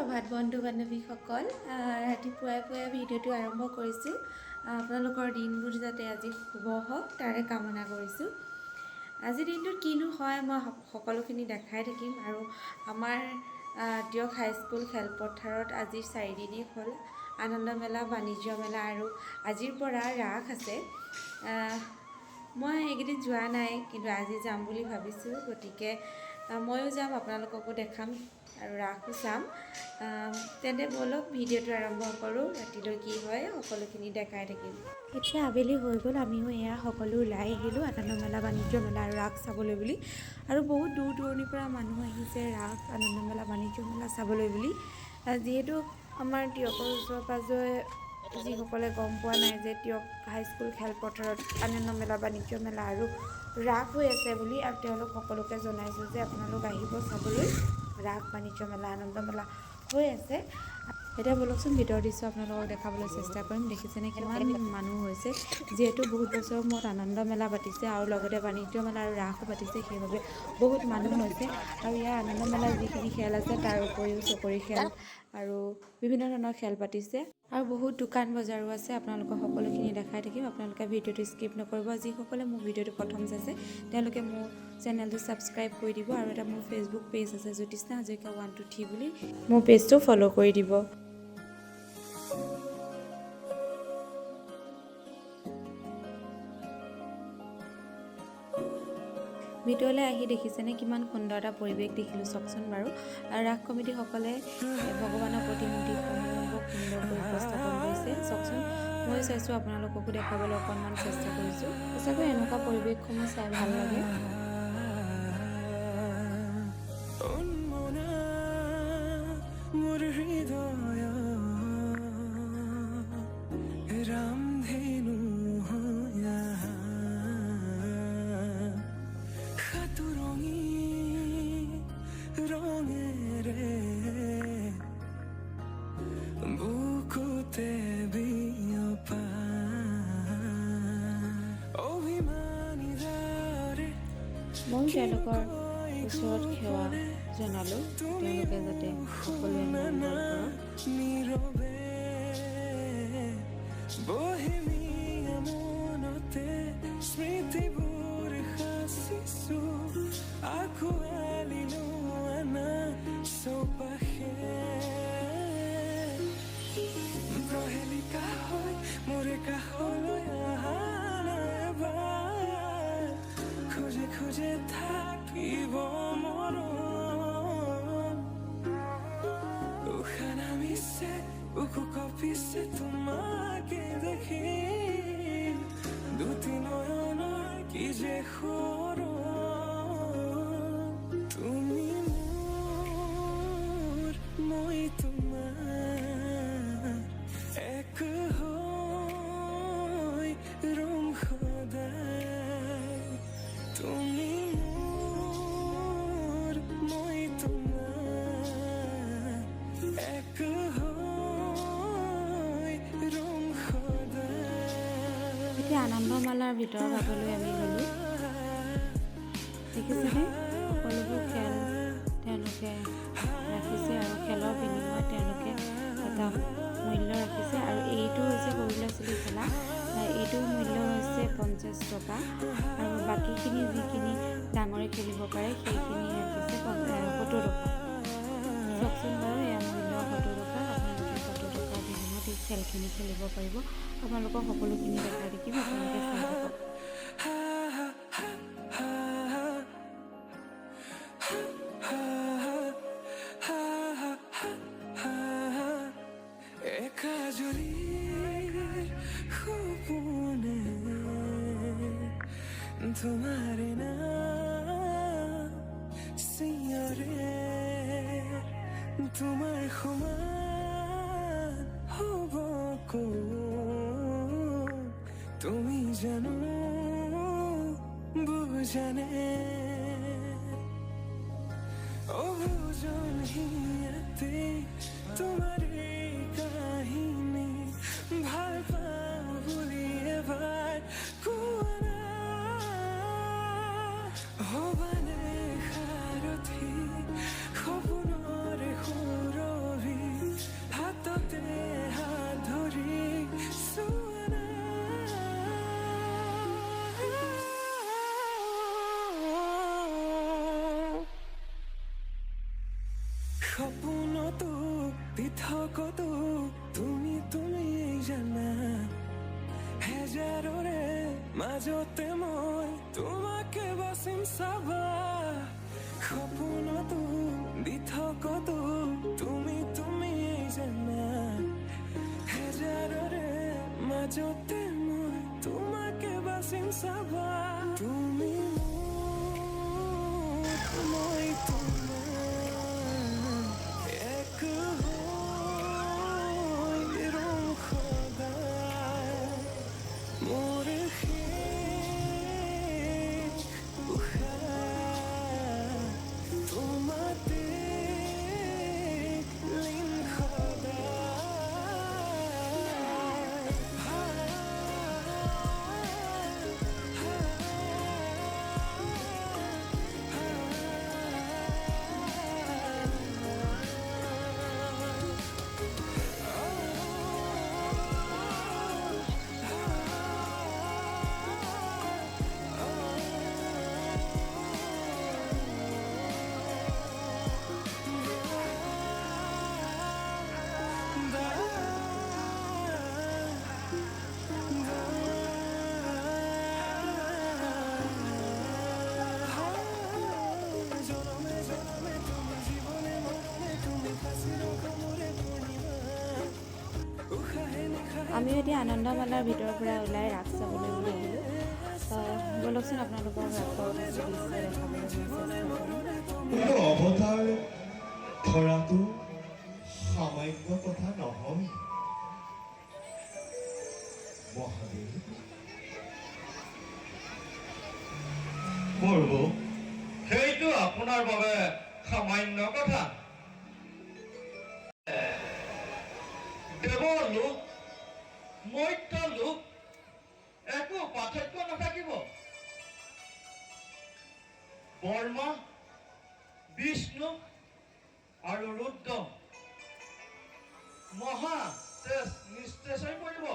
সুপ্ৰভাত বন্ধু বান্ধৱীসকল ৰাতিপুৱাই পুৱাই ভিডিঅ'টো আৰম্ভ কৰিছোঁ আপোনালোকৰ দিনবোৰ যাতে আজি শুভ হওক তাৰে কামনা কৰিছোঁ আজিৰ দিনটোত কিনো হয় মই সকলোখিনি দেখাই থাকিম আৰু আমাৰ দিয়ক হাইস্কুল খেলপথাৰত আজি 4 দিনেই হ'ল আনন্দ মেলা বাণিজ্য মেলা আৰু আজিৰ পৰা ৰাস আছে মই এইকেইদিন যোৱা নাই কিন্তু আজি যাম বুলি ভাবিছোঁ গতিকে ময়ো যাম আপোনালোককো দেখাম আৰু ৰাসো চাম তেন্তে বলক ভিডিঅ'টো আৰম্ভ কৰোঁ ৰাতিলৈ কি হয় সকলোখিনি দেখাই থাকিম এতিয়া আবেলি হৈ গ'ল আমিও এয়া সকলো ওলাই আহিলোঁ আনন্দ মেলা বাণিজ্য মেলা আৰু ৰাস চাবলৈ বুলি আৰু বহুত দূৰ দূৰণিৰ পৰা মানুহ আহিছে ৰাস আনন্দ মেলা বাণিজ্য মেলা চাবলৈ বুলি যিহেতু আমাৰ টিয়কৰ ওচৰে পাঁজৰে যিসকলে গম পোৱা নাই যে টিয়ক হাইস্কুল খেলপথাৰত আনন্দ মেলা বাণিজ্য মেলা আৰু ৰাস হৈ আছে বুলি আৰু তেওঁলোক সকলোকে জনাইছোঁ যে আপোনালোক আহিব চাবলৈ ৰাস বাণিজ্য মেলা আনন্দ মেলা হৈ আছে এতিয়া বলকচোন ভিতৰৰ দৃশ্য আপোনালোকক দেখাবলৈ চেষ্টা কৰিম দেখিছেনে কিমান মানুহ হৈছে যিহেতু বহুত বছৰৰ মূৰত আনন্দ মেলা পাতিছে আৰু লগতে বাণিজ্য মেলা আৰু ৰাসো পাতিছে সেইবাবে বহুত মানুহ হৈছে আৰু ইয়াৰ আনন্দ মেলাৰ যিখিনি খেল আছে তাৰ উপৰিও চকৰি খেল আৰু বিভিন্ন ধৰণৰ খেল পাতিছে আৰু বহুত দোকান বজাৰো আছে আপোনালোকক সকলোখিনি দেখাই থাকিম আপোনালোকে ভিডিঅ'টো স্কিপ নকৰিব যিসকলে মোৰ ভিডিঅ'টো প্ৰথম চাইছে তেওঁলোকে মোৰ চেনেলটো ছাবস্ক্ৰাইব কৰি দিব আৰু এটা মোৰ ফেচবুক পেজ আছে জ্যোতিস্না হাজৰিকা 123 বুলি মোৰ পেজটো ফ'ল' কৰি দিব ভিতৰলৈ আহি দেখিছেনে কিমান সুন্দৰ এটা পৰিৱেশ দেখিলোঁ চাওকচোন বাৰু আৰু ৰাস কমিটিসকলে ভগৱানৰ প্ৰতিমূৰ্তিসমূহ সুন্দৰকৈ উপস্থাপন কৰিছে চাওকচোন মই চাইছোঁ আপোনালোককো দেখাবলৈ অকণমান চেষ্টা কৰিছোঁ সঁচাকৈ এনেকুৱা পৰিৱেশসমূহ চাই ভাল লাগে মই তেওঁলোকৰ ওচৰত সেৱা জনালোঁ তেওঁলোকে যাতে সকলোৱে মংগল খুঁজে থাকিব মৰণ ওখানা মিশে উকু কপিছে তোমাকে দেখি দুটি নয়নৰ কি যে সৰণ তুমি মোৰ মই তোমাৰ এক হৈ ৰং সদায় তুমি মোৰ মই তোমাৰ এক হৈ ৰং সদায় এতিয়া আনন্দমালাৰ ভিতৰৰ ভাগলৈ আমি গ'লোঁ দেখিছেনে সকলোবোৰ খেল তেওঁলোকে ৰাখিছে আৰু খেলৰ বিনিময়ত তেওঁলোকে এটা মূল্য ৰাখিছে আৰু এইটো হৈছে সৰু ল'ৰা ছোৱালী খেলা এইটোৰ মূল্য হৈছে 50 টকা আৰু বাকীখিনি যিখিনি ডাঙৰে খেলিব পাৰে সেইখিনি ৰাখিছে 70 টকা চাওকচোন বাৰু এয়া মূল্য 70 টকা আপোনালোকে 70 টকাৰ বিনিময়ত এই খেলখিনি খেলিব পাৰিব আপোনালোকক সকলোখিনি দেখাই থাকিম আপোনালোকে চাই থাকক তোমারে নাম সিয়ারে তোমার সমান হব তুমি জানো বুজানে অবুজন হিয়াতে তোমার কাহিনী ভাল পাও বুলি এবাৰ কোৱা হবানে সাৰথি সপোনৰে সুৰভি সপোনতো পৃথকতো তুমি জানা হেজাৰৰে মাজতে মই তোমাকে বাচিম চাবা সপোনতো পৃথকতো তুমি জানা হেজাৰৰে মাজতে মই তোমাকে বাচিম চাবা তুমি মোৰ মই তোমাৰ এক হৈ ৰম সদায় মোৰ শেষ উশাহ তোমাতে লীন আমি এতিয়া আনন্দমালাৰ ভিতৰৰ পৰা ওলাই ৰাস চাবলৈ বুলি আহিলোঁ ব'লকচোন আপোনালোকক ৰাসৰ দৃশ্য দেখাবলৈ মই চেষ্টা কৰিম অৱতাৰ ধৰাটো সামান্য কথা নহয় মহাদেৱ প্ৰভু সেইটো আপোনাৰ বাবে সামান্য কথা দেৱ লোক মৈত্য লোক একো পাৰ্থক্য নাথাকিব বৰ্মা বিষ্ণু আৰু ৰুদ্ৰ মহা তেজ নিস্তেজ হৈ পৰিব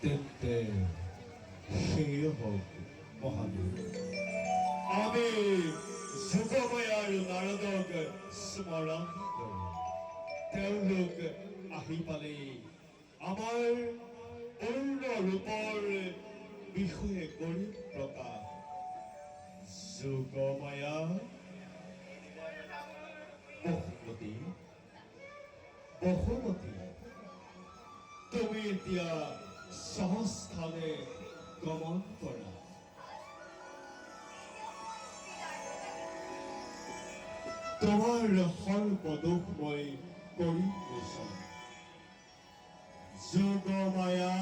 তেন্তে সেয়ে হওক মহাদেৱ আমি যোগময় আৰু নাৰদক স্মৰণ কৰোঁ তেওঁলোক আহি পালে আমাৰ পূৰ্ণ ৰূপৰ বিষয়ে কৰি প্ৰকাশ যোগমায়া বহুমতী তুমি এতিয়া সহস্থানে গমন কৰা তোমাৰ সৰ্বদোষ মই কৰি মোচন যোগমায়া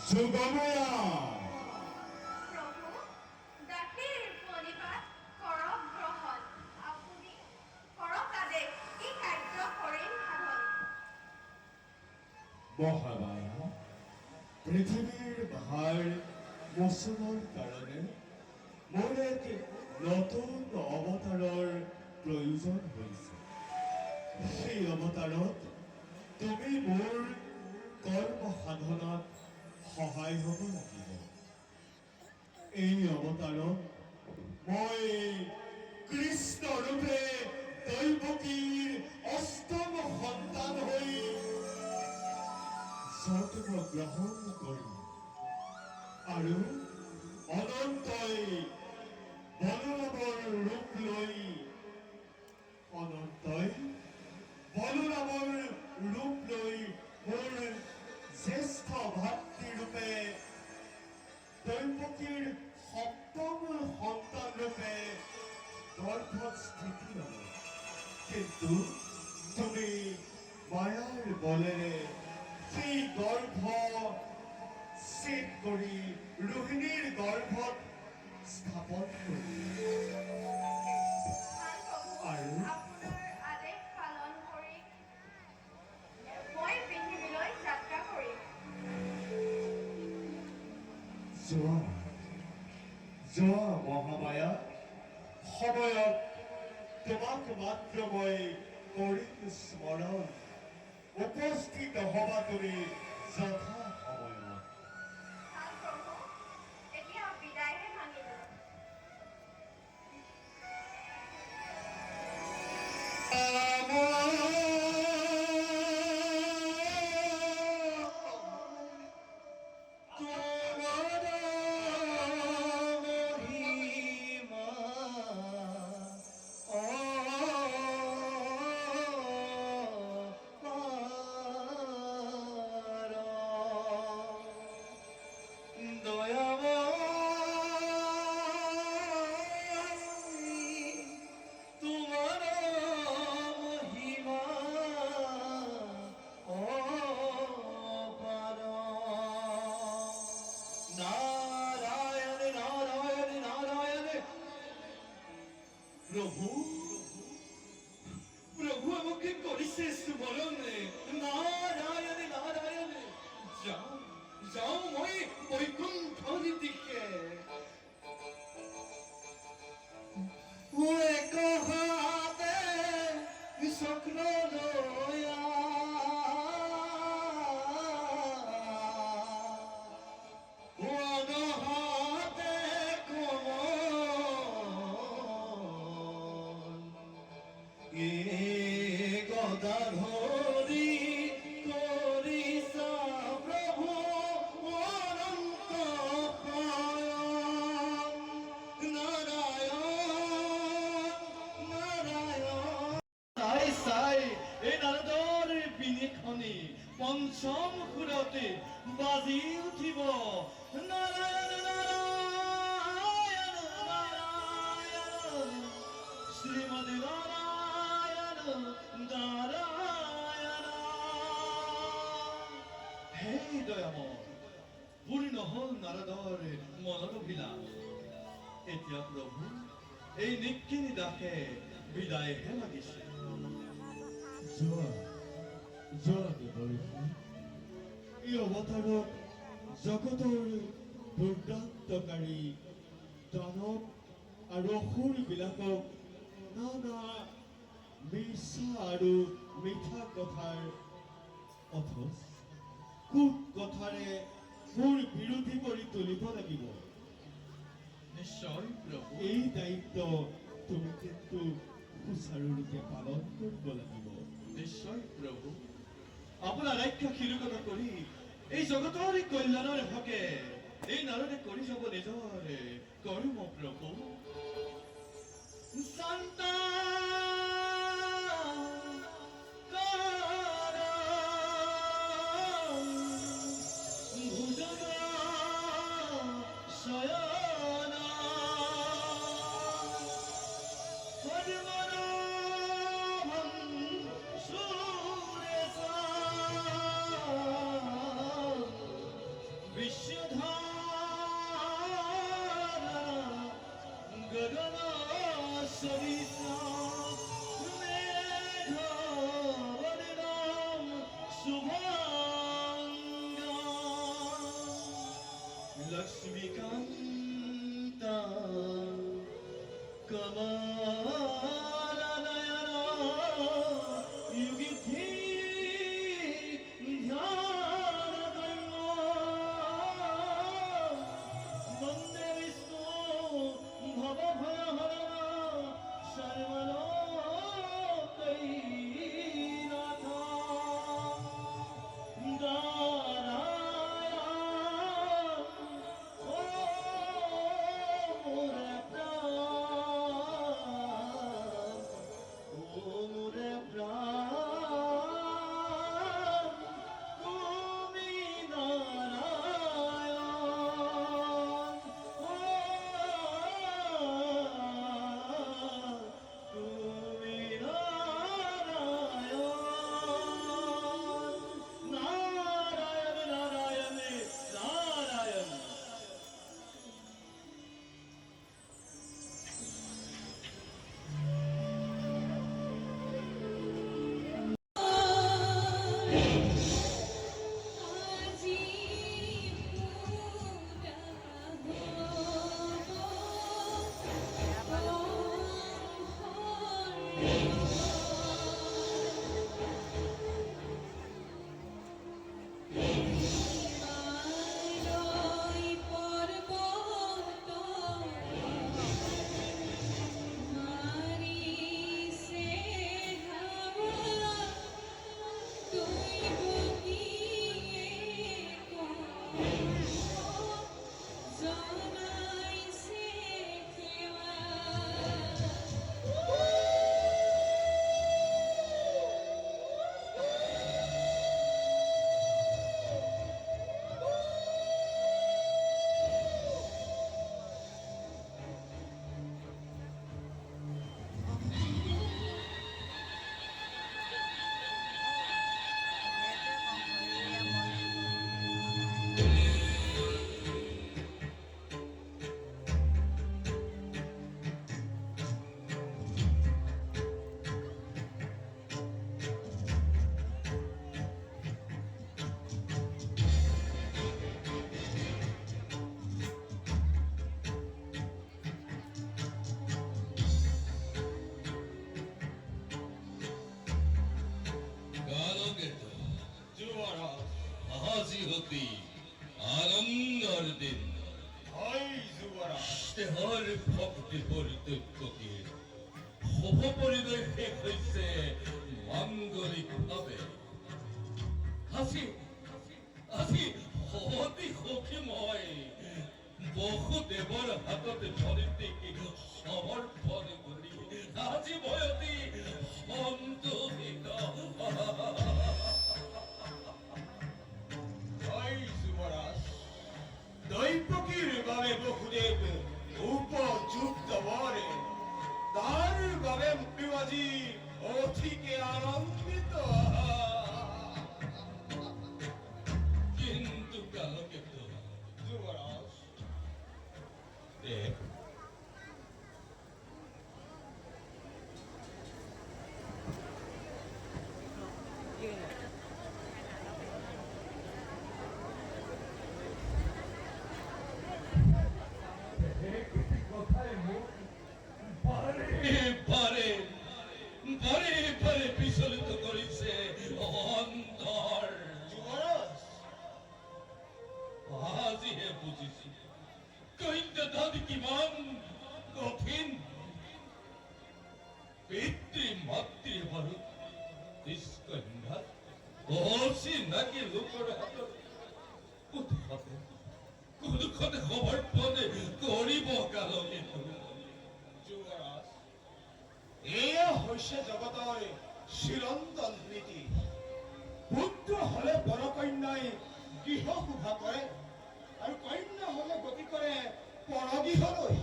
যোগমায়া মহামায়া পৃথিৱীৰ ভাৰ মোচনৰ কাৰণে মোৰ এক নতুন অৱতাৰৰ প্ৰয়োজন হৈছে সেই অৱতাৰত তুমি মোৰ কৰ্ম সাধনাত সহায় হ'ব লাগিব এই অৱতাৰত মই কৃষ্ণ ৰূপে দৈৱকীৰ অষ্টম সন্তান হৈ জন্ম গ্ৰহণ কৰিম আৰু অনন্তই বলৰামৰ ৰূপ লৈ মোৰ জ্যেষ্ঠ ভাতৃৰূপে দৈৱকীৰ সপ্তম সন্তান ৰূপে গৰ্ভত স্থিতি ল'ব কিন্তু তুমি মায়াৰ বলেৰে সেই গৰ্ভ ছেদ কৰি ৰোহিণীৰ গৰ্ভত স্থাপন কৰি আৰু যোৱা মহামায়া সময়ত তোমাক মাত্ৰ মই কৰিম স্মৰণ উপস্থিত হবা তুমি যথা সময়ত প্ৰভু প্ৰভু আমাকে কৰিছে স্মৰণ নাৰায়ণে নাৰায়ণে যাওঁ যাওঁ মই বৈকুণ্ঠৰ দিশে এক হাতে চক্ৰ লয়া হাতে কমল গদা ধৰি কৰিছা প্ৰভু অনন্ত শয়ন নাৰায়ণ নাৰায়ণ চাই চাই এই নাৰদৰ বিনিখনি পঞ্চম সুৰতে বাজি উঠিব নাৰায়ণ নাৰায়ণ নাৰায়ণ শ্ৰীমদে নাৰায়ণ নাৰায়ণ হে দয়াময় পূৰ্ণ হল নাৰদৰ মনৰ অভিলাষ এতিয়া প্ৰভু এই নিকিনি দাসে বিদায়হে লাগিছে যোৱা দেৱৰ্ষি এই অৱতাৰত জগতৰ দুৰ্দান্তকাৰী দানৱ আৰু অসুৰবিলাকক নানা মিছা আৰু মিঠা কথাৰ অথচ কুট কথাৰে মোৰ বিৰোধী কৰি তুলিব লাগিব নিশ্চয় প্ৰভু এই দায়িত্ব তুমি কিন্তু সুচাৰুৰূপে পালন কৰিব লাগিব নিশ্চয় প্ৰভু আপোনাৰ আখ্যা শিৰোগত কৰি এই জগতৰ কল্যাণৰ হকে এই নাৰদে কৰি যাব নিজৰ কৰ্ম প্ৰভু সন্তান Lakshmikanta Kamalanayana Yugithi Dhyanadaya Vande Vishnu Bhavabhayahara Sarvalokainatha স্মৃতি আনন্দৰ দিন হয় যুৱৰাজ দেহৰ ভক্তি পৰিত্যক্তি শুভ পৰিণয় শেষ হৈছে মাংগলিকভাৱে আজি আজি অতি সুখী মই বসুদেৱৰ হাতত ভৰিতে সমৰ্পণ কৰি আজি মই অতি সন্তোষিত হয় যুৱৰাজ দৈপকীৰ বাবে বসুদেৱ উপযুক্ত বৰে তাৰ বাবে ময়ো আজি অধিকে আনন্দিত কিন্তু কালকেতু যুৱৰাজ দেখ বাৰে বাৰে বাৰে বিচলিত কৰিছে অন্তৰ যুৱৰাজ আজিহে বুজিছো কন্যাদান কিমান কঠিন পিতৃ মাতৃ বাৰু নিষ্কন্যা অচিনাকি লোকৰ হাতত কোনোখনে সমৰ্পণ কৰিব কালকে যুৱৰাজ এয়া হৈছে জগতৰ চিৰন্তন নীতি পুত্ৰ হলে বৰকন্যাই গৃহ শোভা কৰে আৰু কন্যা হলে গতি কৰে পৰগৃহলৈ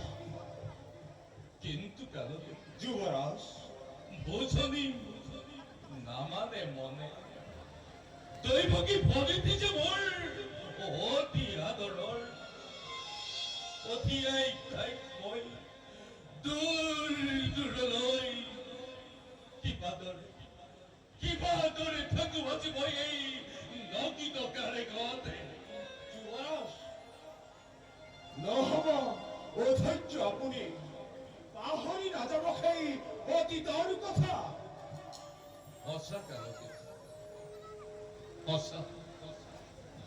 কিন্তু কালকে যুৱৰাজ বোঝনি নামানে মনে দৈৱকী ভৰিতে যে মোৰ অতি আদৰৰ অতিয়াই ঠাইত মই দূৰ দূৰলৈ কিবা দৰে থাকো আজি মই এই নগীতকাৰে ঘৰতে যুৱৰাজ নহব অধৈৰ্য আপুনি পাহৰি নাযাব সেই অতীতৰ কথা সঁচা কালকে সঁচা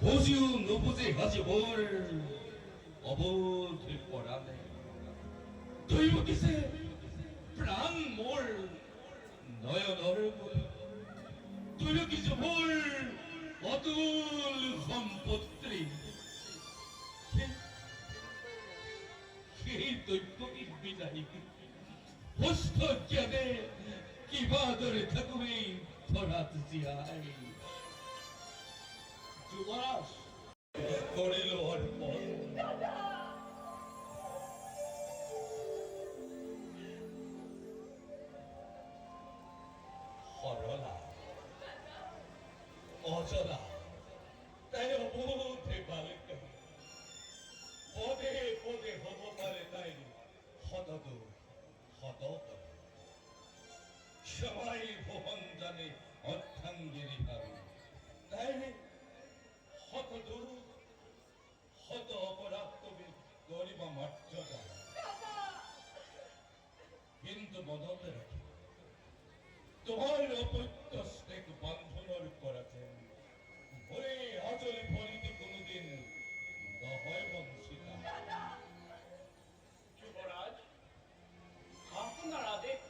বুজিও নুবুজি আজি মোৰ অবোধ পৰা নাই দৈৱকীছে প্ৰাণ মোৰ নয়নৰ দৈৱকীছে মোৰ অতুল সম্পত্তি সেই দৈৱকীক বিদায় সুস্থ জ্ঞানে কিবা দৰে থাকোৱেই ধৰাত জীয়াই যুৱৰাজ কৰিলো অৰ্পণ সৰলা অজলা তাই অবোধে বালিকা পদে পদে হ'ব পাৰে তাইৰ শতদূৰ শতপদ সবাই ভুৱন জানে অৰ্থাংগিনী ভাবি তাইৰ শতদূৰ শত অপৰাধ কবি কৰিব মৰ্যাদা কিন্তু মনতে ৰাখিব তোমাৰ অপ্ৰত্যাশিত বন্ধনেৰ কৰাতে ভৰে আচলে ফলিতে কোনোদিন নহয় বংশিতা যুৱৰাজ আপোনাৰ আদেশ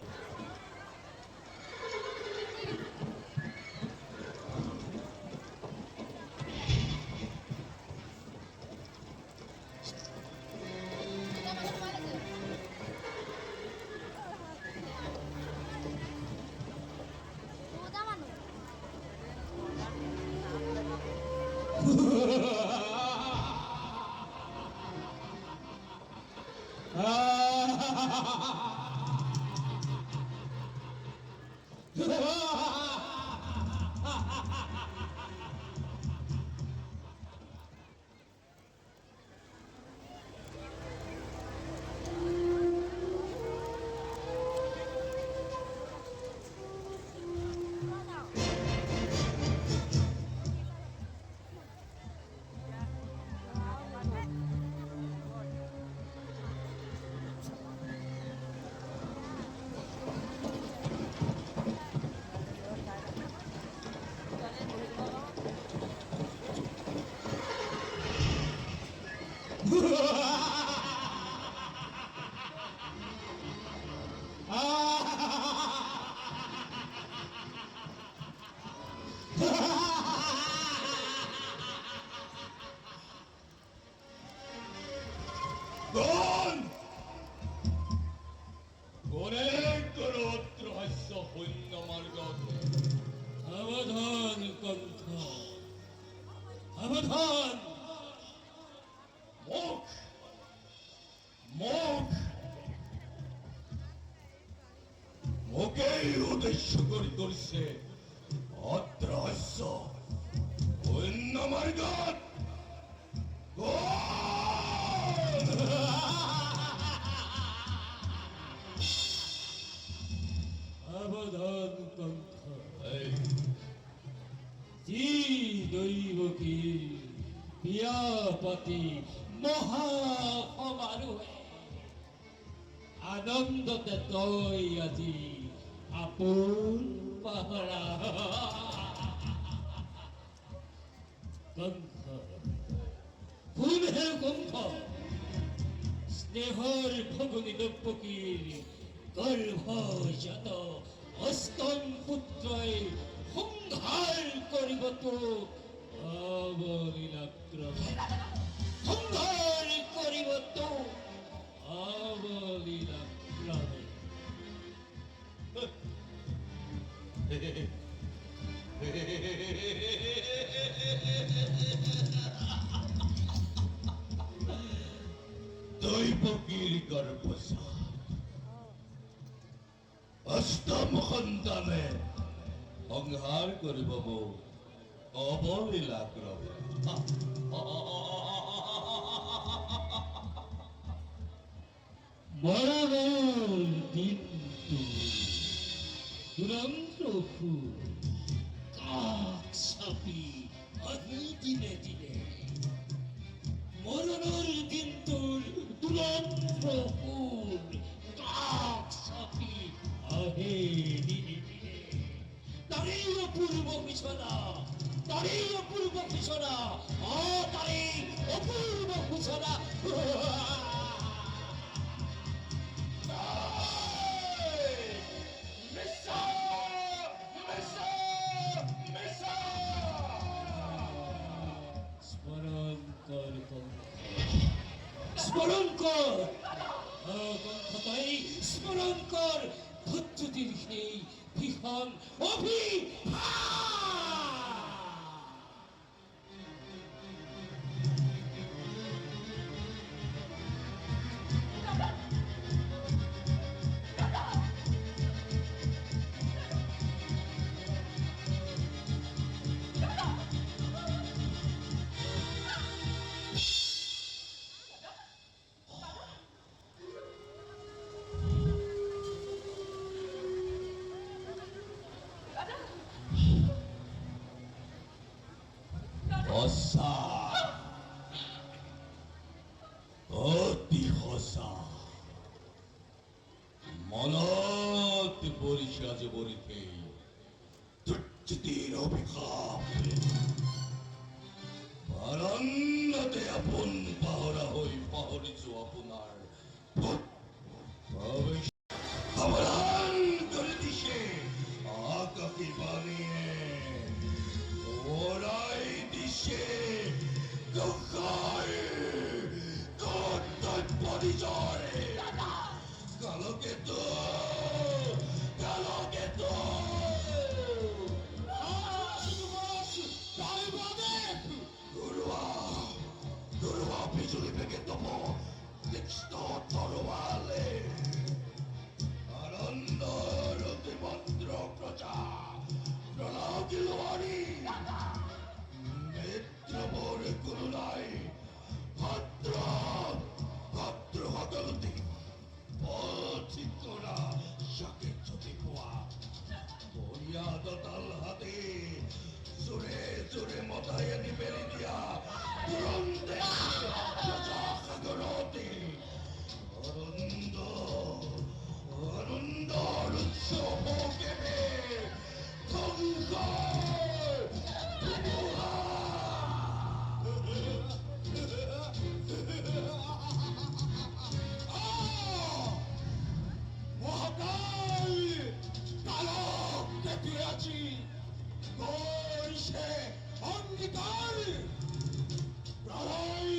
এই উদ্দেশ্য কৰি কৰিছে অদ্ৰহস্য অন্য মাৰ্গত সাৱধান কণ্ঠ যি দৈৱকী বিয়া পাতি মহা সমাৰোহে আনন্দতে তই আজি আপোন পাহৰা কণ্ঠ কোনহে কণ্ঠ স্নেহৰ ভগনী দম্পতীৰ গৰ্ভজাত অষ্টম পুত্ৰই সংহাৰ কৰিব তোক অৱলীলাক্ৰমে সংহাৰ কৰিব তোক অৱলীলাক্ৰমে দৈৱকীৰ গৰ্ভজাত অষ্টম সন্তানে সংহাৰ কৰিব মোক অৱলীলাক্ৰমে মৰণৰ দিনটো দুৰন্ত ফুল কাষ চাপি আহি দিনে দিনে মৰণৰ দিনটোৰ দুৰন্ত ফুল কাষ চাপি আহে দিনে দিনে তাৰেই অপূৰ্ব সূচনা তাৰেই অপূৰ্ব সূচনা তাৰেই অপূৰ্ব সূচনা স্মৰণ কৰ কণ্ঠতাই স্মৰণ কৰ ভূতজ্যোতিৰ সেই ভীষণ সঁচা অতি সঁচা মনত পৰিছে আজি বৰিঠেই দুৰ্নীতিৰ অভিশাপ আনন্দতে আপোন পাহৰা হৈ পাহৰিছো আপোনাৰ সাৱধান কৰি দিছে আকাশী বাণীয়ে ওৰাই দিছে গংগাৰ পৰিচয় কালকেতো ঘৰুৱা বিজুলী বেগে তপ তীক্ষ্ণ তৰোৱালে আনন্দৰ অতিমন্ত্ৰ প্ৰজা প্ৰণাগিলোৱাৰী নেত্ৰবোৰ কোনো নাই ভাদ্ৰ সকলোতে ঠিক কৰা চাকে যদি পোৱা মৰ্যাদাতাল হাতে জোৰে জোৰে মতাই আনি মেলি দিয়া তুৰন্তে সাগৰতে আনন্দৰ উৎসৱকে মহাকাল কালক দেখিয়াছি কৰিছে অংগীকাৰ প্ৰলয়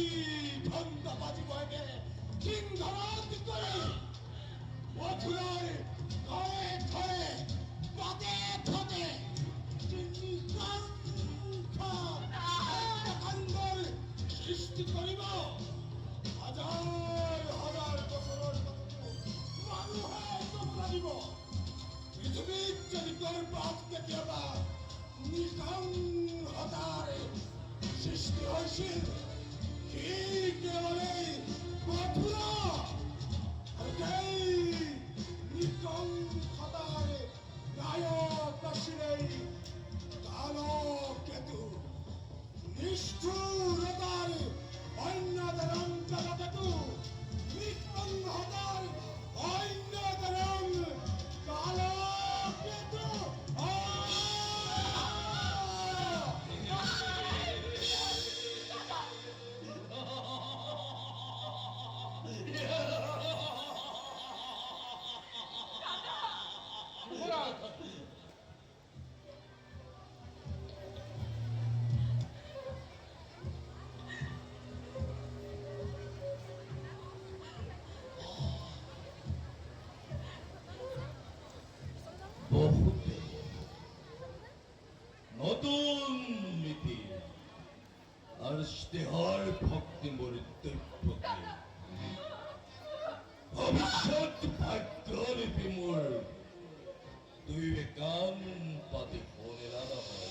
ভংগ বাজিবগে সিংহৰাজ কৰে মথুৰাৰ ঘৰে ঘৰে পদে পদে হত্যাকাণ্ডৰ সৃষ্টি কৰিব হাজাৰ হাজাৰ বছৰৰ মানুহে লাগিব পৃথিৱী নিসংহতাৰে সৃষ্টি হৈছিল সি কেৱলেই মথুৰা আৰু সেই নিসংহতাৰে নায়ক আছিলেই কালকেতু নিষ্ঠুৰতাৰে অন্যতম জগততো নিসংহতাৰ অন্যতম কালকেতু বহুতে নতুন নীতি আৰ স্নেহৰ ভক্তি মৃত্যুকে ভবিষ্যৎ ভাগ্য লিপি মোৰ দুয়োৱে কাণ পাতি শুনিলা নহয়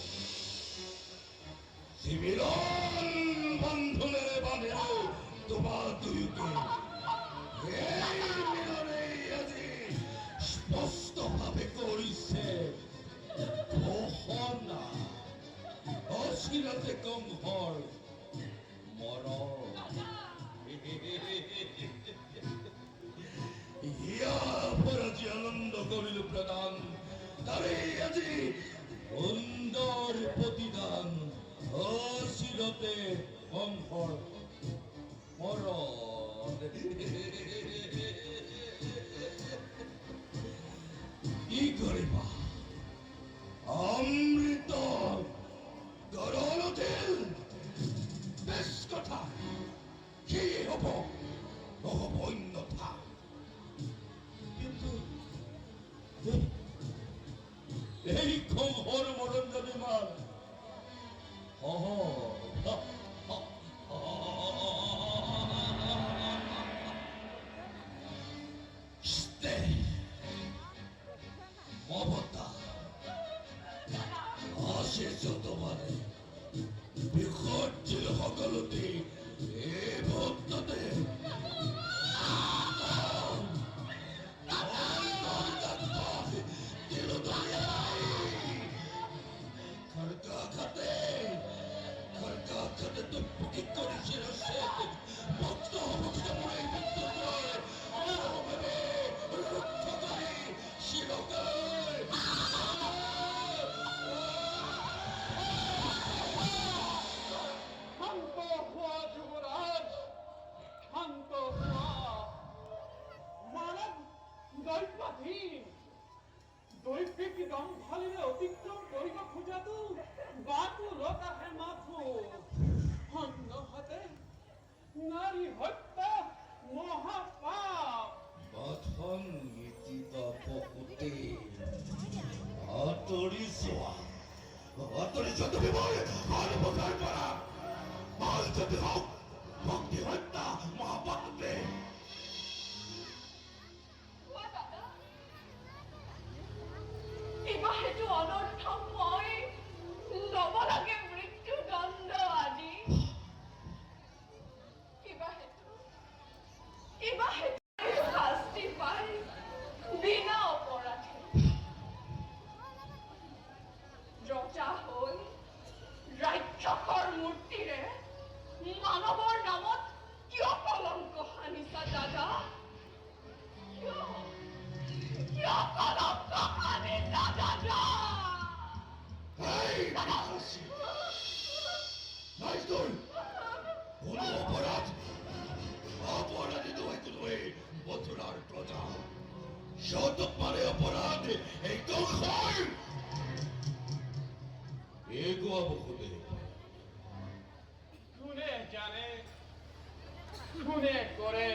শিবিৰন বন্ধনেৰে বান্ধিলো তোমাৰ দুয়োকে এই মিলনেই আজি স্পষ্টভাৱে কৰিছে ঘোষণা অচিৰতে কংসৰ মৰণ ইয়াৰ আজি আনন্দ কৰিলো প্ৰদান তাৰে আজি সুন্দৰ প্ৰতিদান অচিৰতে কংসৰ মৰণ কি কৰিবা অমৃত গৰলতেল বেশ কথা কি হব নহব অন্যথা কিন্তু এই কংসৰ মৰণ যদি মাৰ মমতা অশেষ তোমাৰে বিসৰ্জিল সকলোতে এই ভক্ততে খড়গাঘাতে টুকটুকি কৰিছিল ভক্ত ভক্ত মই ৰক্ষ কৰি শিৰকাই শান্ত হোৱা যুৱৰাজ শান্ত হোৱা মানৱ দৈবাধীন দৈবিক দম্ভালিৰে অতিক্ৰম কৰিব খোজাটো বাতুলত আহে মাথো অন্যহাতে নাৰী হত্যা মহাপাপ বাথন নীতি বা বহুতে আঁতৰি যোৱা তুমি মই অনুভৱৰ পৰা ভাল যদি হওক ভক্তি হত্যা মহাপাপে এবাৰ হেতু অনৰ্থময় লব লাগে মৃত্যুদণ্ড আদি এবাৰ হেতু শাস্তি পাই বিনা অপৰাধে ৰজা হৈ ৰাক্ষসৰ মূৰ্তিৰে মানৱৰ নামত কিয় কলংক সানিছা দাদা কিয় কলংক সানিছা দাদা কোনো অপরাধী নয় মথুরার প্রজা শত পারে অপরাধ এই কংসর এগো বহুদে কোনে জানে কোনে কৰে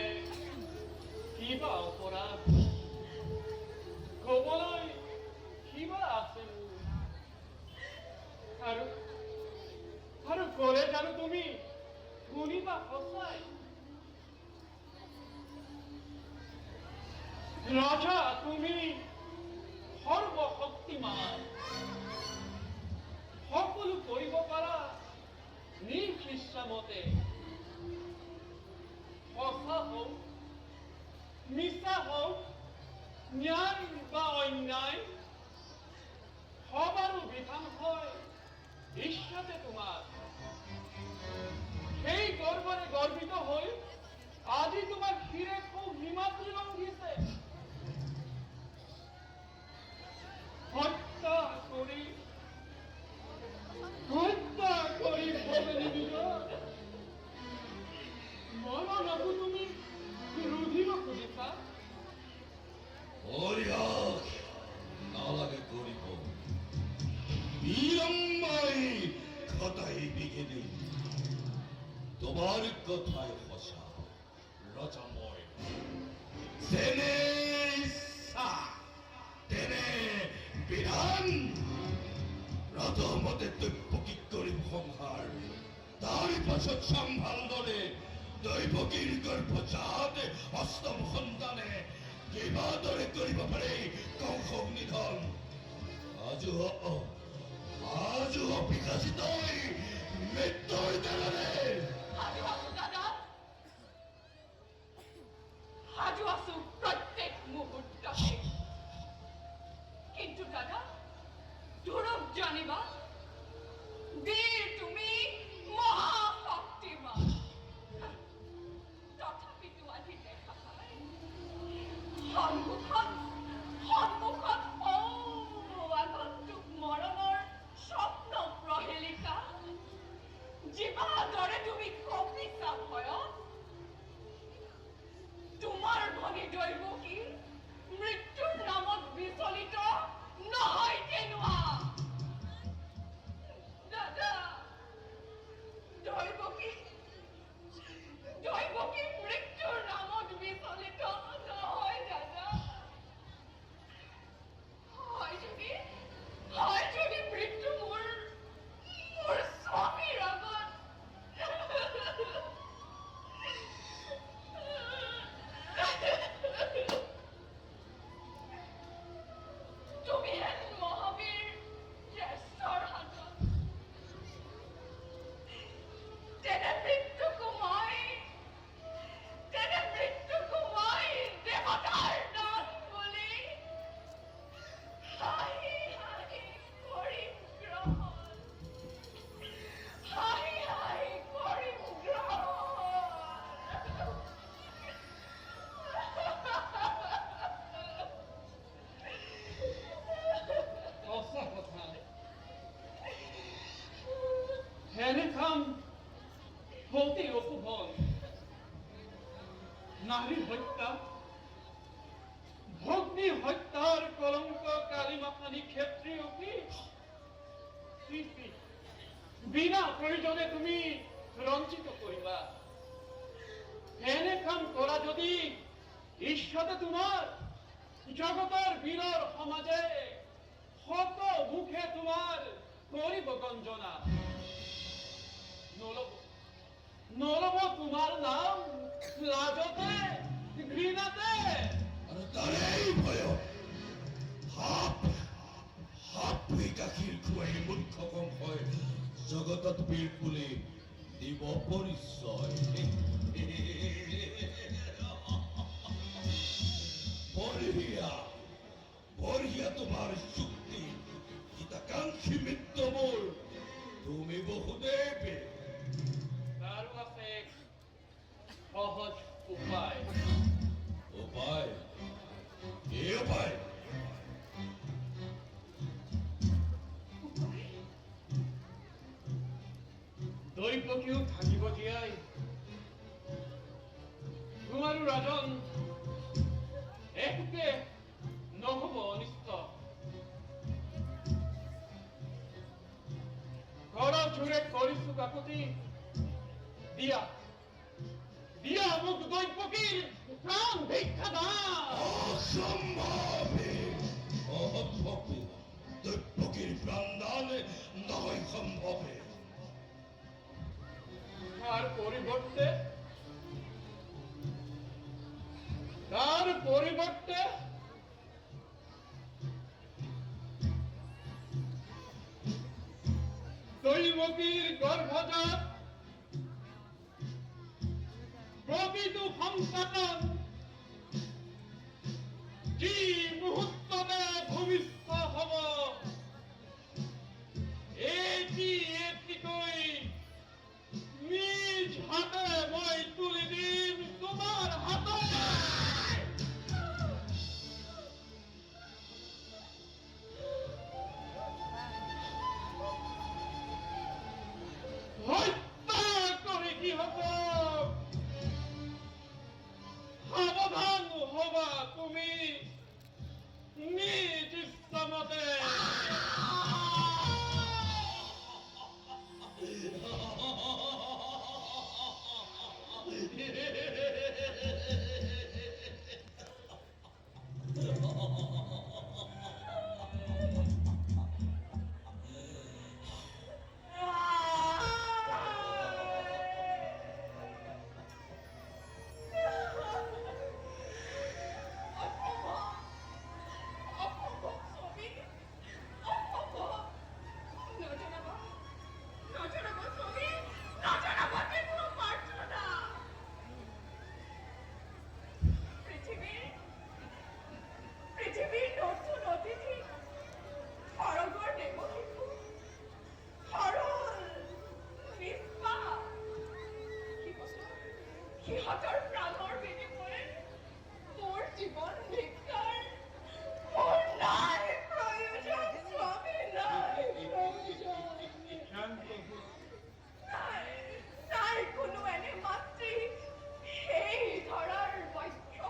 কিবা অপৰাধ কবলৈ কিবা আছে আৰু ক'লে জানো তুমি শুনিবা সঁচাই ৰাজা তুমি সৰ্বশক্তিমান সকলো কৰিব পাৰা নিজ ইচ্ছামতে সঁচা হওক মিছা হওক ন্যায় বা অন্যায় সবাৰো বিধান হয় ঈশ্বৰে তোমাৰ সেই গৰ্বৰে গৰ্বিত হৈ আজি তোমাৰ শিৰে খুব হিমাদ্ৰী লংঘিছে হত্যা কৰি ভগিনী বিজয় মৰণকো তুমি ৰুধিব খুজিছা হরিয়াস নালাগে করিব বিলম্বাই কথাই বিঘিনি তোমার কথায় হসা রচময় জেনে ইচ্ছা তেনে বিধান প্রথমতে দৈবকী করিব সংসার তার পাছত সম্ভাল দলে দৈবকীর গর্ভজাত অষ্টম সন্তানে কিবা দৰে কৰিব পাৰে কংসক নিধন আজো বিকাশিত মৃত্যুৰ দ্বাৰে সাজু আছো দাদা সাজু আছো প্রত্যেক মুহূর্ততে কিন্তু দাদা দুরূপ জানিবা বীর তুমি মহাশক্তিমান তথাপিতো আজি দেখা পাই সন্মুখত আগন্তুক মৰণৰ স্বপ্ন প্ৰহেলিকা যিবা দৰে তুমি কঁপিছা ভয়ত তোমাৰ ভনী দৈবকী মৃত্যুৰ নামত বিচলিত নহয় কেনোৱা দাদা দৈবকী মৃত্যুৰ নামত বিচলিত নহয় দাদা হয় যদি মৃত্যু মোৰ স্বামীৰ আগত তুমি হেন মহাবীৰ জ্যেষ্ঠৰ হাতত তেনে মৃত্যুকো মই দেৱতাৰ দান বুলি হাঁহি কৰিম গ্ৰহণ সঁচা কথা হেনে কাম অতি অশুভন নারী হত্যা ভগ্নী হত্যার কলঙ্ক কালিমাখানি ক্ষেত্রীয় কি বিনা প্রয়োজনে তুমি রঞ্চিত করিবা এনে কাম করা যদি ঈশ্বরে তোমার জগতের বীরর সমাজে শত মুখে তোমার করিব গঞ্জনা নলব তোমার নাম লাজতে ঘৃণাতে আৰু তাৰেই ভয় সাপ গাখীৰ খুৱাই মূৰ্খ কংসই জগতত বীৰ বুলি দিব পৰিচয় বঢ়িয়া তোমাৰ যুক্তি হিতাকাংক্ষী মিত্ৰ মোৰ তুমি বহুদেৱে তাৰো আছে এক সহজ উপায় উপায় কি উপায় দৈবকীও থাকিব জীয়াই তোমাৰো ৰাজন একোকে নহব অনিষ্ট ঘৰ জোৰে কৰিছো কাকতি দিয়া মোক দৈবকীৰ প্ৰাণ ভিক্ষা দান অসম্ভৱে দৈবকীৰ প্ৰাণদান নহয় সম্ভৱে তাৰ পৰিবৰ্তে দৈবকীৰ গৰ্ভজাত প্ৰকৃত সন্তান যি মুহূৰ্ততে ভূমিষ্ঠ হব এটিকৈ নিজ হাতে মই তুলি দিম তোমাৰ হাতে। হত্যা কৰি কি হব? সাৱধান হবা তুমি নিজ ইচ্ছামতে। পৃথিৱীৰ নতুন অতিথি সৰগৰ দেৱশিশু সৰল নিষ্পাপ সিহঁতৰ প্ৰাণৰ বিনিময়ে মোৰ জীৱন ভিক্ষাৰ। মোৰ নাই প্ৰয়োজন স্বামী, নাই প্ৰয়োজন। নাই কোনো এনে মাতৃ সেই ধৰাৰ বৈক্য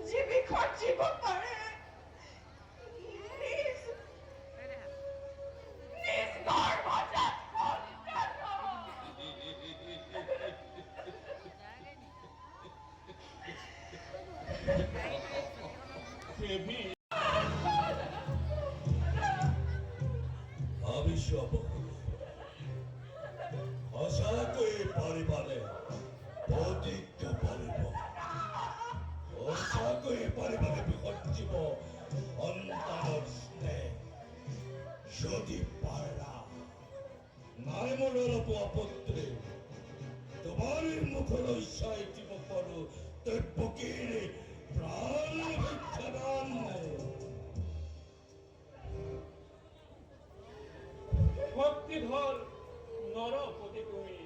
যি বিষত জীৱ পাৰে নিজ গৰ্ভজাত সন্তানক। দেৱী আমি সব সঁচাকৈয়ে পাৰিবানে প্ৰতিজ্ঞা পাৰিব? সঁচাকৈয়ে পাৰিবানে বিসৰ্জিব সন্তানৰ স্নেহ? যদি পাৰা নাই মোৰ অলপ আপত্তি, তোমাৰ মুখলৈ চাই দিব পাৰো দৈবকীৰ প্ৰাণ ভিক্ষাদান। ভক্তিধৰ নৰপতি তুমি।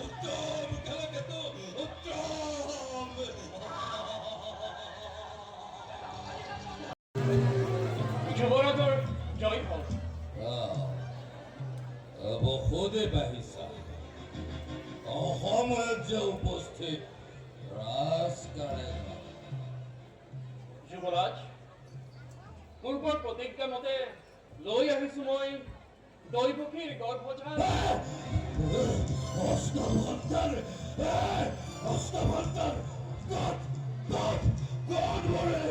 উত্তম কালাকেতু উত্তম। যুৱৰাজৰ জয় হওক। অৱসদে বাঢ়িছা অসমত যে উপস্থিত ৰাজকাৰে। যুৱৰাজ, পূৰ্বৰ প্ৰতিজ্ঞা মতে লৈ আহিছো মই দৈবকীৰ গৰ্ভজাত অষ্টম সন্তান, অষ্টম সন্তান ক'ত ক'ত ক'ত মৰে?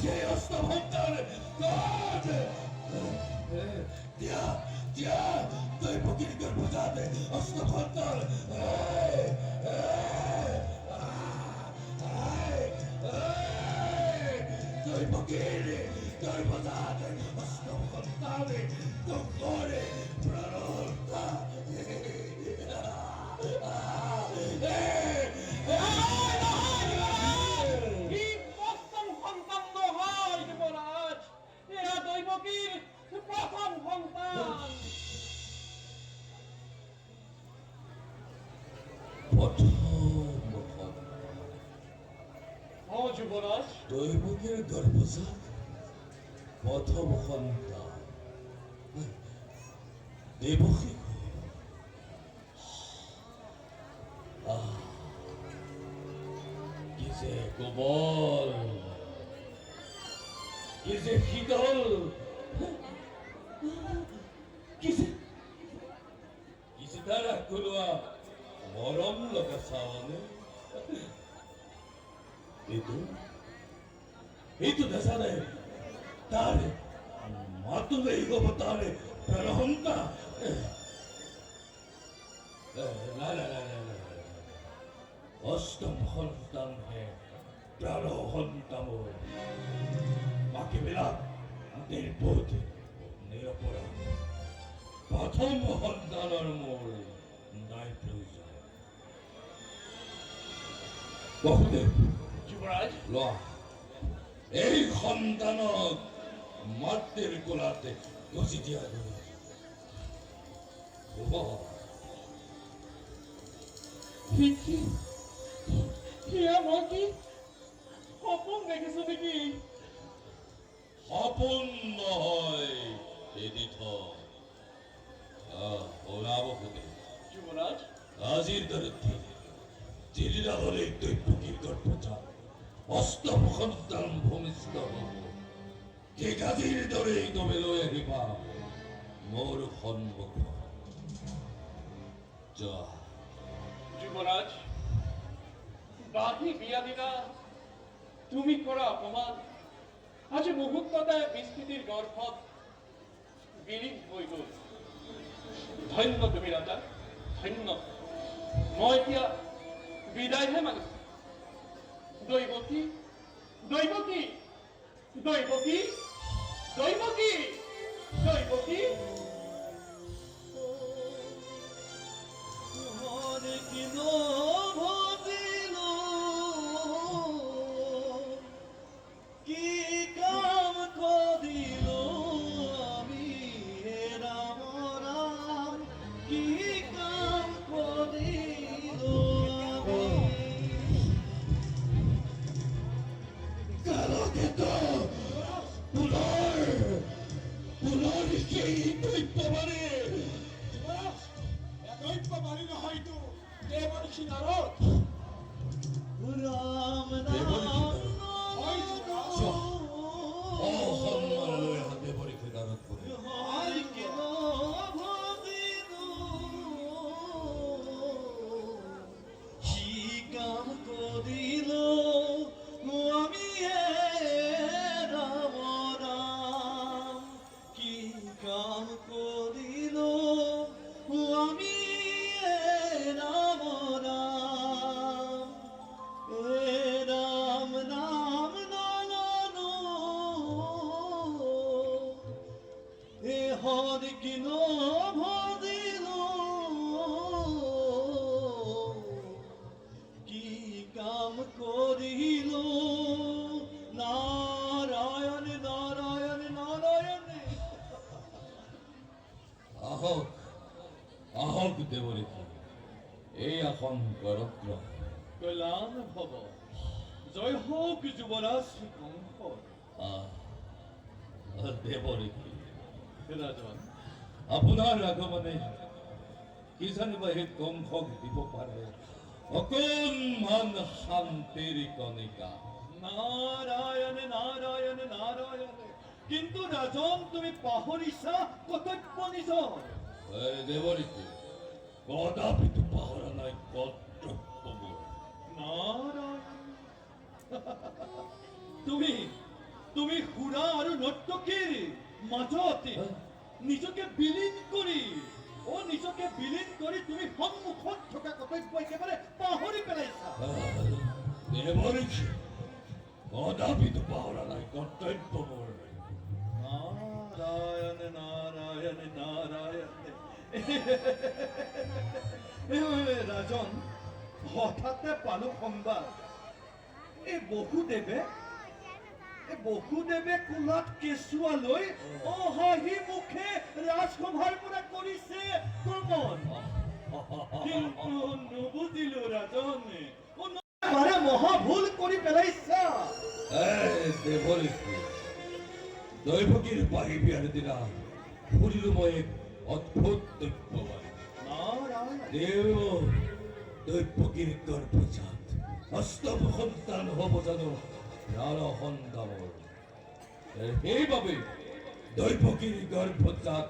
সেই অষ্টম সন্তান ক'ত? দিয়া দিয়া দৈবকীৰ গৰ্ভজাত অষ্টম সন্তান। দৈবকীৰ গৰ্ভজাত অষ্টম সন্তান দুখৰে প্ৰাণহত্যা। ই অষ্টম সন্তান নহয় যুৱৰাজ, এয়া দৈবকীৰ প্ৰথম সন্তান। যুৱৰাজ, দৈবকীৰ গৰ্ভজাত প্ৰথম সন্তান দেৱশিশু। কি যে কোমল, কি যে শীতল, কি যে তাৰ কোলোৱা মৰম এইটো নেজানে তাৰ মাতুলেই হ'ব তাৰ প্ৰণহন্তা অষ্টম সন্তানহে প্ৰণহন্তা মোৰ বাকীবিলাক নিৰ্বোধ নিৰপৰাধ প্ৰথম সন্তানৰ মোৰ নাই প্ৰয়োজন বহুদেৱ যুৱৰাজ লোৱা এই সন্তানক মাতৃৰ কোলাতে গজি দিয়া গ'ল সেয়া মই কি সপোন দেখিছো নেকি সপোন নহয় এদিথ ওলাব খুদে যুৱৰাজ আজিৰ দৰে তিনিটা হলে দৈৱকীৰ গৰ্ভজাত অষ্টম সন্তান ভূমিষ্ঠ হ'ব ঠিক আজিৰ দৰেই তুমি লৈ আহিবা মোৰ সন্মুখ যোৱা যুৱৰাজ বাঘী বিয়া দিনা তুমি কৰা অপমান আজি মুহূৰ্ততে বিস্তৃতিৰ গৰ্ভত বিলীন হৈ গ'ল ধন্য তুমি ৰাজা ধন্য মই এতিয়া বিদায়হে মানিছো দৈৱকী দৈৱকী দৈৱকী দৈৱকী দৈৱকী অসন্মানলৈ হাতে পৰীক্ষা গানত পৰে আহক আহক দেৱৰীকে এই আসন গৰত্ৰ কল্যাণ ভৱ জয় হওক যুৱৰাজ কংস দেৱৰীকে ৰাজন আপোনাৰ আগমনে কি জানিব সেই কংসক দিব পাৰে অকণমান শান্তিৰ কণিকা নাৰায়ণ নাৰায়ণ নাৰায়ণ কিন্তু ৰাজন তুমি পাহৰিছা কৰ্তব্য নিজৰ দেৱৰীকে কদাপিতো পাহৰা নাই কৰ্তব্যবোৰ নাৰায়ণ তুমি তুমি সুৰা আৰু নৰ্তকীৰ মাজতে নিজকে বিলীন কৰি তুমি সন্মুখত থকা কৰ্তব্য একেবাৰে পাহৰি পেলাইছা দেৱৰীকে কদাপিতো পাহৰা নাই কৰ্তব্যবোৰ নাৰায়ণ নাৰায়ণ নাৰায়ণ ৰাজন হঠাতে পালো সংবাদ এই বহুদেৱে কোলাত কেঁচুৱা লৈ অহাঁহি মুখে ৰাজসভাৰ পৰা কৰিছে ভ্ৰমণ কিন্তু নুবুজিলো ৰাজন বাৰে মহা ভুল কৰি পেলাইছা দেৱৰীকে দৈৱকীৰ বাঁহী বিয়াৰ দিনা শুনিলো মই এক অদ্ভুত তথ্যবান দেৱ দৈৱকীৰ গৰ্ভজাত অষ্টম সন্তান হ'ব জানো সন্তানৰ সেইবাবে দৈৱকীৰ গৰ্ভজাত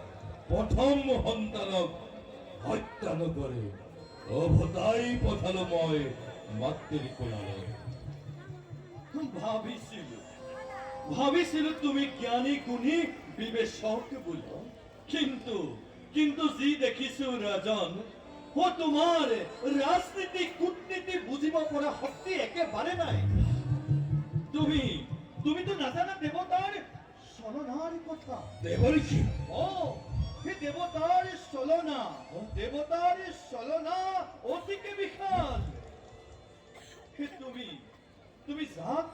প্ৰথম সন্তানক হত্যা নকৰে উভতাই পঠালো মই মাতৃৰ কোলালৈ ভাবিছিলো তুমি জ্ঞানী গুণী বিবেচক বুলি, কিন্তু যি দেখিছো ৰাজন, তোমাৰ ৰাজনীতি কূটনীতি বুজিব পৰা শক্তি একেবাৰে নাই। তুমিতো নাজানা দেৱতাৰ চলনাৰ কথা। দেৱঋষি সেই দেৱতাৰ চলনা অতিকে বিশাল। সেই তুমি যাক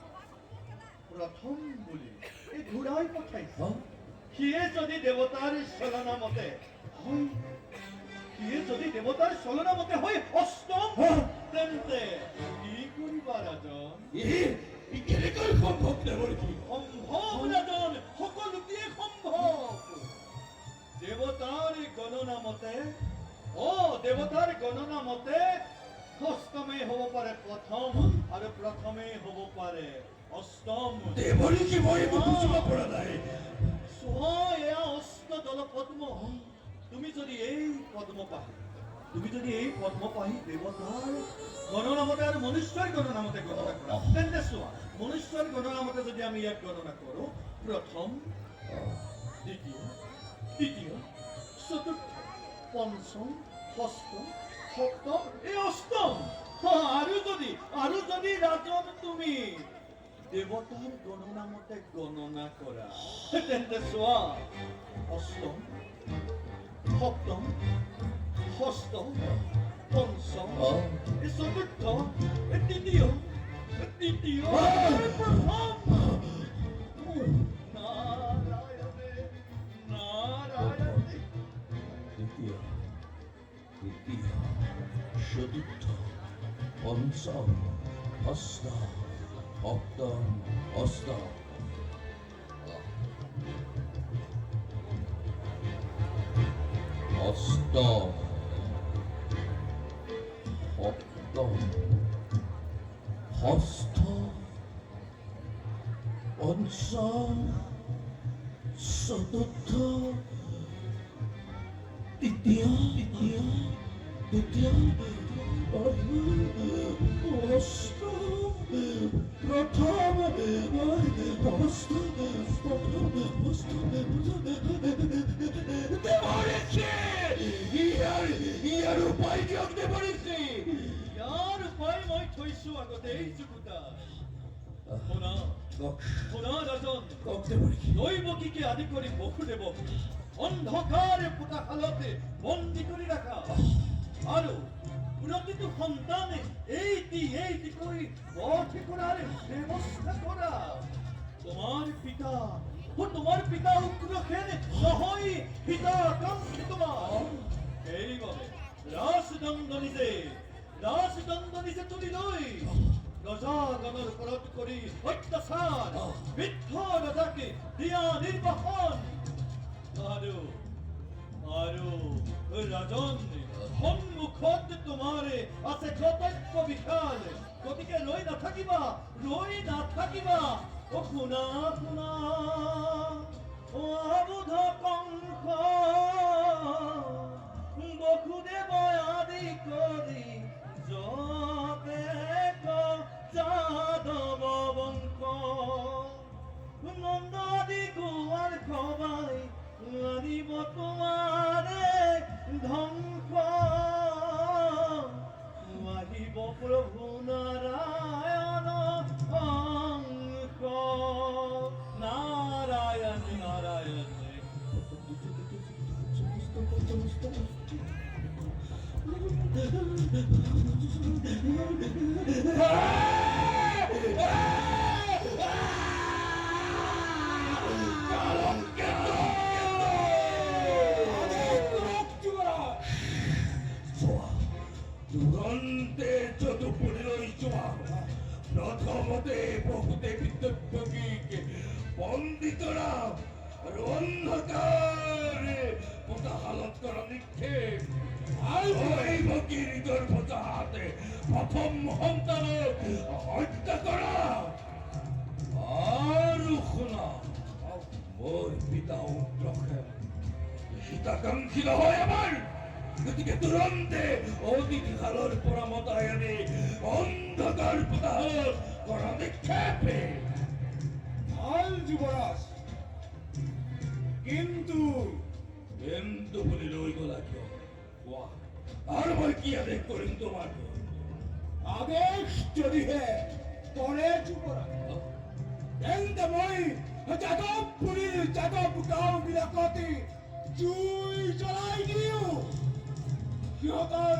প্ৰথম বুলি এই ঘূৰাই পঠাইছা, সিয়ে যদি দেৱতাৰ চলনা মতে হয় অষ্টম, তেন্তে কি কৰিবা ৰাজন? ই কেনেকৈ সম্ভৱ দেৱঋষি? সম্ভৱ ৰাজন, সকলোকে সম্ভৱ। দেৱতাৰ গণনা মতে অষ্টমে হ'ব পাৰে প্ৰথম, আৰু প্ৰথমে হ'ব পাৰে অষ্টম। দেৱঋষি মই এইবোৰ বুজিব পৰা নাই। চোৱা, এয়া অষ্টদল পদ্ম। তুমি যদি এই পদ্ম পাহি দেৱতাৰ গণনা মতে আৰু মনুষ্যৰ গণনা মতে গণনা কৰা, তেন্তে চোৱা, মনুষ্যৰ গণনা মতে যদি আমি ইয়াক গণনা কৰো, প্ৰথম, দ্বিতীয়, তৃতীয়, চতুৰ্থ, পঞ্চম, ষষ্ঠ, সপ্তম, এই অষ্টম। আৰু যদি ৰাজন তুমি দেৱতাৰ গণনা মতে গণনা কৰা, তেন্তে চোৱা, অষ্টম, সপ্তম, ষষ্ঠ, পঞ্চম, এই চতুৰ্থ, এই তৃতীয়, প্ৰথম। নাৰায়ণে দ্বিতীয়, তৃতীয়, চতুর্থ, পঞ্চম, অষ্টম, সপ্তম, অষ্টম। অষ্টম, সপ্তম, ষষ্ঠ, পঞ্চম, চতুর্থ, তৃতীয়, অষ্টম, প্রথম, ইয়াৰ উপায় দিয়ক দেৱঋষি। ইয়াৰ উপায় মই থৈছো আগতেই যুগুতা। শুনা ৰাজন, দৈৱকীকে আদি কৰি বসুদেৱক অন্ধকাৰে পোতাশালতে বন্দী কৰি ৰাখা, আৰু প্ৰতিটো সন্তানে এইটি কৰি বধ কৰাৰ ব্যৱস্থা কৰা। তোমাৰ পিতা উগ্ৰসেন নহয়, পিতা কান্তি তোমাৰ। সেইবাবে ৰাজদণ্ড নিজে তুলি লৈ ৰজাগণৰ ওপৰত কৰি অত্যাচাৰ, বৃদ্ধ ৰজাকে দিয়া নিৰ্বাসন। আৰু ৰাজন, সন্মুখত তোমাৰে আছে কৰ্তব্য বিশাল, গতিকে ৰৈ নাথাকিবা। শুনা, অবুধ কংস, বসুদেৱ আদি কৰি যতে যাদৱ বংশ, নন্দ আদি গোৱাৰ সবাই আনিব তোমাৰে ধ্বংস। আহিব প্ৰভু নাৰায়ণ অংশ। নাৰায়ণ নাৰায়ণ। দুৰন্তে যদুপুৰীলৈ যোৱা, প্ৰথমতে বহুতে বিদ্যুৎ বন্দী কৰা আৰু অন্ধকাৰে পোতাশালত কৰা নিক্ষেপ, আৰু দৈৱকীৰ গৰ্ভজাতে প্ৰথম সন্তানক হত্যা কৰা। আৰু শুনা, মোৰ পিতা উগ্ৰসেন হিতাকাংক্ষী নহয় আমাৰ, গতিকে তুৰন্তে অতিথিশালৰ পৰা মতাই আনি অন্ধকাৰ পোতাশালত কৰা নিক্ষেপে। ভাল যুবৰাজ, কিন্তু কিন্তু বলি ৰই গলা কিয় কোৱা, আৰু মই কি আদেশ কৰিম তোমাক? আদেশ যদিহে কৰে যুবৰাজ, তেন্তে মই যাদৱপুৰীৰ যাদৱ গাঁওবিলাকতে জুই জ্বলাই দিওঁ। সিহঁতৰ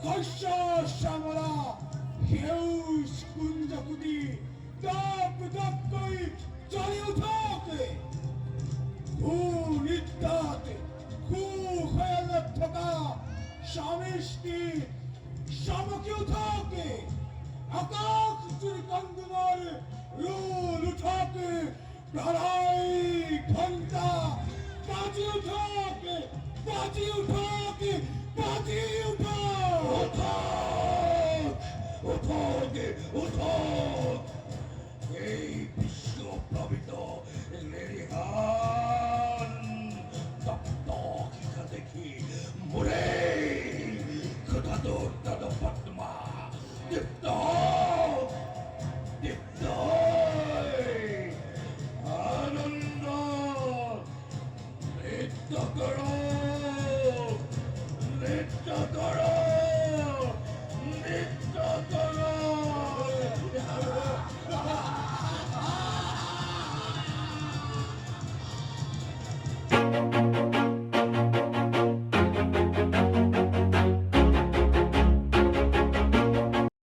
শস্য শ্যামলা সেউজ কুঞ্জকুটি দপ দপকৈ জ্বলি উঠকে। সুনিদ্ৰাত সুশয়নত থকা স্বামী স্ত্ৰী চমকি উঠকে। আকাশ জুৰি কন্দনৰ ৰোল উঠকে। লড়াই ঘণ্টা বাজি উঠকে, বাজি উঠকে, বাজি উঠক। উঠক, উঠক, উঠক। এই